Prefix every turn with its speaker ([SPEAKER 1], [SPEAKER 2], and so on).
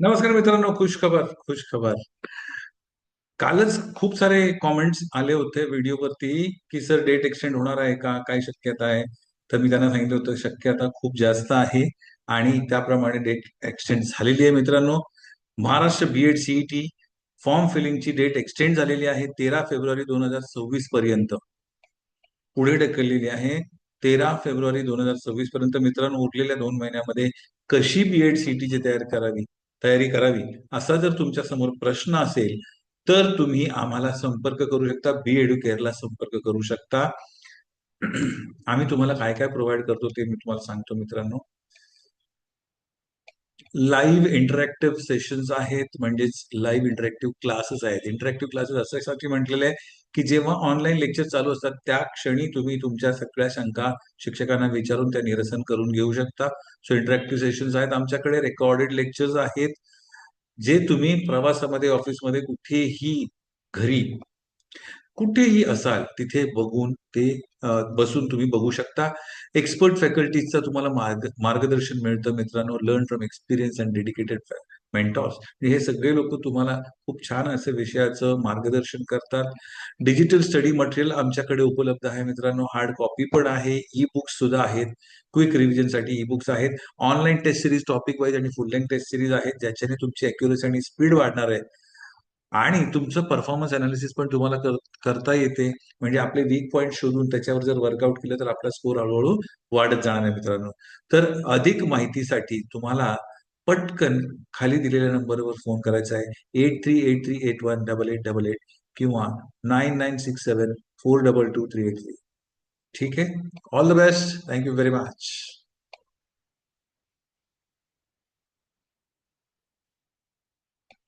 [SPEAKER 1] नमस्कार मित्रांनो, खुश खबर खुश खबर. कालच खूप सारे कॉमेंट्स आले होते व्हिडिओवरती की सर डेट एक्सटेंड होणार आहे का, काय शक्यता आहे. तर मी त्यांना सांगितलं होतं शक्यता खूप जास्त आहे आणि त्याप्रमाणे डेट एक्सटेंड झालेली आहे मित्रांनो. महाराष्ट्र बीएड सीईटी फॉर्म फिलिंगची डेट एक्सटेंड झालेली आहे 13 फेब्रुवारी 2026 पर्यंत पुढे ढकललेली आहे. 13 फेब्रुवारी 2026 पर्यंत मित्रांनो, उरलेल्या 2 महिन्यामध्ये कशी बीएड सीईटीची तयारी करावी असा जर तुमच्या समोर प्रश्न असेल तर तुम्ही आम्हाला संपर्क करू शकता, बी एड्युकेअरला संपर्क करू शकता. आम्ही तुम्हाला काय काय प्रोव्हाइड करतो ते मी तुम्हाला सांगतो मित्रांनो. लाईव्ह इंटरॅक्टिव्ह सेशन्स आहेत, म्हणजेच लाईव्ह इंटरॅक्टिव्ह क्लासेस आहेत. इंटरॅक्टिव्ह क्लासेस अशासाठी म्हटलेले आहे की जेव्हा ऑनलाईन लेक्चर चालू असतात त्या क्षणी तुम्ही तुमच्या सगळ्या शंका शिक्षकांना विचारून त्या निरसन करून घेऊ शकता. सो इंटरॅक्टिव्ह सेशन्स आहेत आमच्याकडे. रेकॉर्डेड लेक्चर्स आहेत जे तुम्ही प्रवासामध्ये, ऑफिसमध्ये, कुठेही, घरी कुठेही असाल तिथे बघून ते बसून तुम्ही बघू शकता. एक्सपर्ट फॅकल्टीजचं तुम्हाला मार्गदर्शन मिळतं मित्रांनो. Learn from experience and dedicated mentors. हे सगळे लोक तुम्हाला खूप छान असे विषयाचं मार्गदर्शन करतात. डिजिटल स्टडी मटेरियल आमच्याकडे उपलब्ध आहे मित्रांनो. हार्ड कॉपी पण आहे, ई बुक्स सुद्धा आहेत. क्विक रिव्हिजनसाठी ई बुक्स आहेत. Online test series, topic wise आणि फुल लेंथ टेस्ट सिरीज आहेत ज्याच्याने तुमची अॅक्युरसी आणि स्पीड वाढणार आहे. आणि तुमचं परफॉर्मन्स अनालिसिस पण तुम्हाला करता येते. म्हणजे आपले वीक पॉईंट शोधून त्याच्यावर जर वर्कआउट केलं तर आपला स्कोर हळूहळू वाढत जाणार आहे मित्रांनो. तर अधिक माहितीसाठी तुम्हाला पटकन खाली दिलेल्या नंबरवर फोन करायचा आहे. 8383818888 किंवा 9967422383. ठीक आहे. All the best. Thank you very much.